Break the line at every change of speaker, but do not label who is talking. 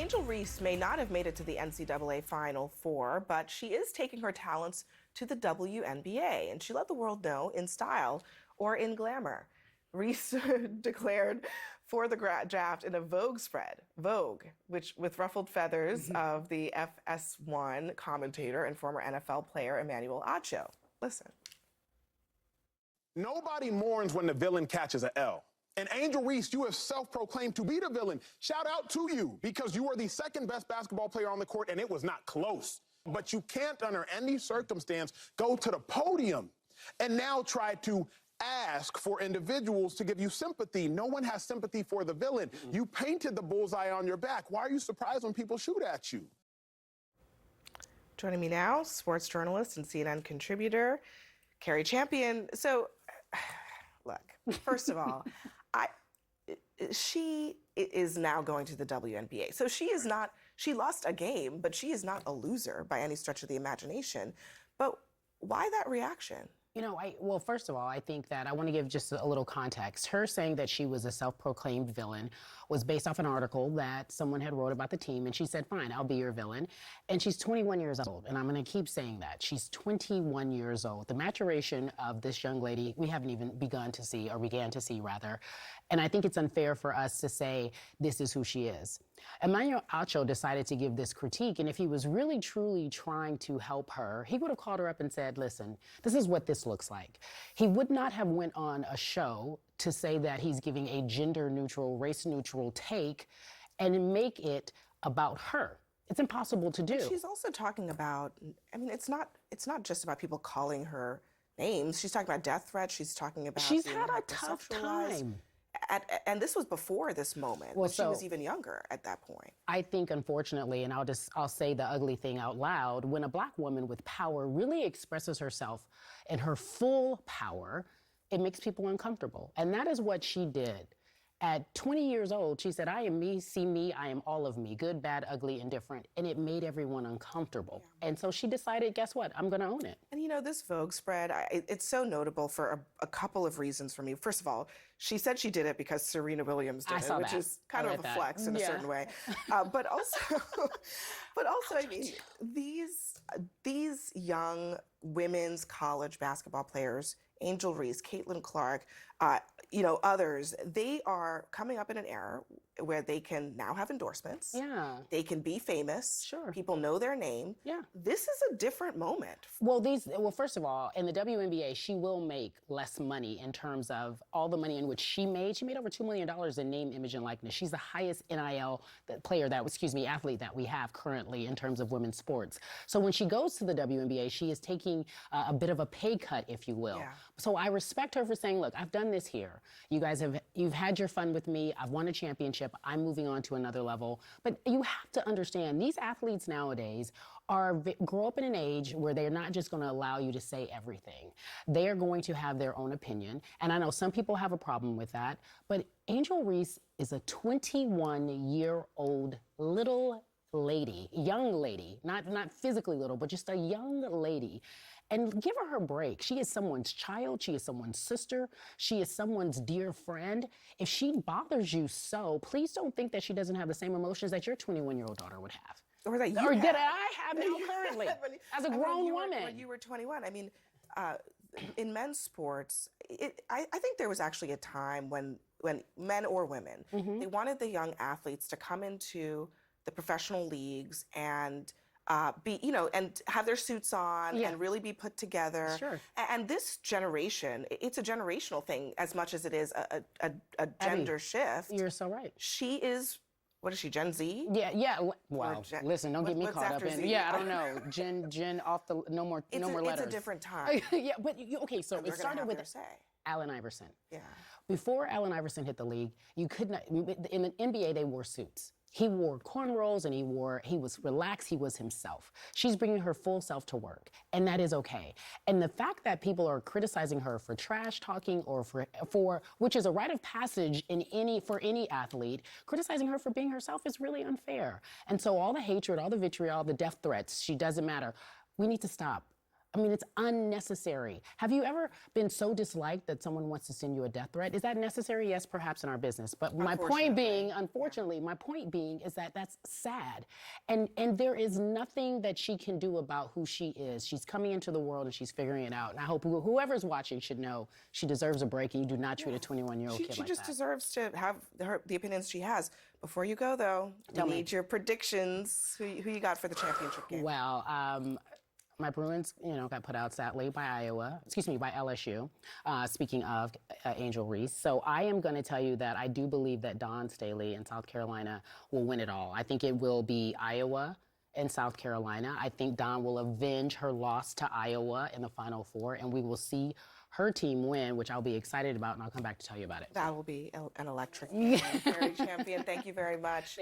Angel Reese may not have made it to the NCAA Final Four, but she is taking her talents to the WNBA, and she let the world know in style or in glamour. Reese declared for the draft in a Vogue spread, Vogue, which with ruffled feathers of the FS1 commentator and former NFL player Emmanuel Acho. Listen.
Nobody mourns when the villain catches an L. And Angel Reese, you have self-proclaimed to be the villain. Shout out to you, because you are the second best basketball player on the court, and it was not close. But you can't, under any circumstance, go to the podium and now try to ask for individuals to give you sympathy. No one has sympathy for the villain. You painted the bullseye on your back. Why are you surprised when people shoot at you?
Joining me now, sports journalist and CNN contributor, Carrie Champion. So, look, first of all, she is now going to the WNBA. So she lost a game, but she is not a loser by any stretch of the imagination. But why that reaction?
You know, well, first of all, I think that I want to give just a little context. Her saying that she was a self-proclaimed villain was based off an article that someone had wrote about the team, and she said, fine, I'll be your villain. And she's 21 years old, and I'm going to keep saying that. She's 21 years old. The maturation of this young lady, we haven't even began to see, rather. And I think it's unfair for us to say this is who she is. Emmanuel Acho decided to give this critique, and if he was really, truly trying to help her, he would have called her up and said, listen, this is what this looks like. He would not have went on a show to say that he's giving a gender-neutral, race-neutral take and make it about her. It's impossible to do.
And she's also talking about, I mean, it's not just about people calling her names. She's talking about death threats. She's talking about
she's had a tough time.
And this was before this moment. Well, she was even younger at that point.
I think, unfortunately, and I'll say the ugly thing out loud, when a black woman with power really expresses herself in her full power, it makes people uncomfortable. And that is what she did. At 20 years old, she said, I am me, see me, I am all of me, good, bad, ugly, indifferent. And it made everyone uncomfortable. Yeah. And so she decided, guess what? I'm going to own it.
And you know, this Vogue spread, it's so notable for a couple of reasons for me. First of all, she said she did it because Serena Williams did it, which is kind of a flex in a certain way. But also, I mean, these young women's college basketball players, Angel Reese, Caitlin Clark, others, they are coming up in an era where they can now have endorsements.
Yeah.
They can be famous. Sure. People know their name.
Yeah.
This is a different moment.
Well, first of all, in the WNBA, she will make less money in terms of all the money in which she made. She made over $2 million in name, image, and likeness. She's the highest NIL athlete that we have currently in terms of women's sports. So when she goes to the WNBA, she is taking a bit of a pay cut, if you will. Yeah. So I respect her for saying, look, I've done this here. You've had your fun with me. I've won a championship. I'm moving on to another level. But you have to understand, these athletes nowadays grow up in an age where they're not just going to allow you to say everything. They are going to have their own opinion. And I know some people have a problem with that. But Angel Reese is a 21-year-old little lady, young lady, not physically little, but just a young lady. And give her break. She is someone's child. She is someone's sister. She is someone's dear friend. If she bothers you so, please don't think that she doesn't have the same emotions that your 21-year-old daughter would have.
Or that
I have now currently, as a grown woman.
When you were 21, I mean, in men's sports, I think there was actually a time when men or women, they wanted the young athletes to come into the professional leagues and and have their suits on and really be put together.
Sure.
And this generation, it's a generational thing as much as it is a gender shift.
You're so right.
She is, what is she, Gen Z?
Yeah. Wow. Listen, don't get me caught up in.
Z?
Yeah, I don't know. Gen off the no more letters.
It's a different time.
Yeah, but okay. So it started with Allen Iverson.
Yeah.
Before Allen Iverson hit the league, you could not. In the NBA, they wore suits. He wore cornrows and he was relaxed, he was himself. She's bringing her full self to work, and that is okay. And the fact that people are criticizing her for trash talking or for which is a rite of passage for any athlete, criticizing her for being herself is really unfair. And so all the hatred, all the vitriol, all the death threats, she doesn't matter. We need to stop. I mean, it's unnecessary. Have you ever been so disliked that someone wants to send you a death threat? Is that necessary? Yes, perhaps in our business. But my point being, unfortunately, my point being is that that's sad. And there is nothing that she can do about who she is. She's coming into the world and she's figuring it out. And I hope whoever's watching should know she deserves a break, and you do not treat a 21-year-old kid like that.
She just deserves to have the opinions she has. Before you go, though, we need your predictions. Who you got for the championship game?
Well, my Bruins, got put out sadly by LSU. Speaking of Angel Reese. So I am going to tell you that I do believe that Dawn Staley in South Carolina will win it all. I think it will be Iowa and South Carolina. I think Dawn will avenge her loss to Iowa in the Final Four, and we will see her team win, which I'll be excited about, and I'll come back to tell you about it.
That will be an electric game. Carrie Champion, thank you very much.